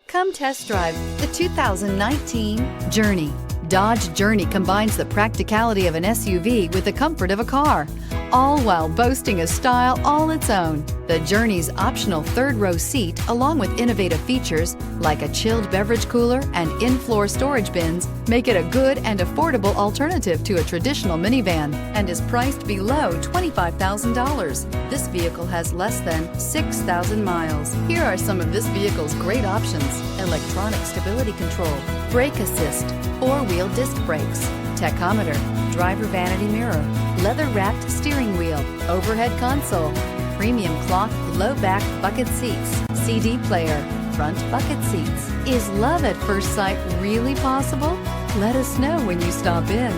Come test drive the 2019 Journey. Dodge Journey combines the practicality of an SUV with the comfort of a car, all while boasting a style all its own. The Journey's optional third-row seat, along with innovative features like a chilled beverage cooler and in-floor storage bins, make it a good and affordable alternative to a traditional minivan and is priced below $25,000. This vehicle has less than 6,000 miles. Here are some of this vehicle's great options: electronic stability control, brake assist, four-wheel disc brakes, tachometer, driver vanity mirror, leather-wrapped steering wheel, overhead console, premium cloth low-back bucket seats, CD player, front bucket seats. Is love at first sight really possible? Let us know when you stop in.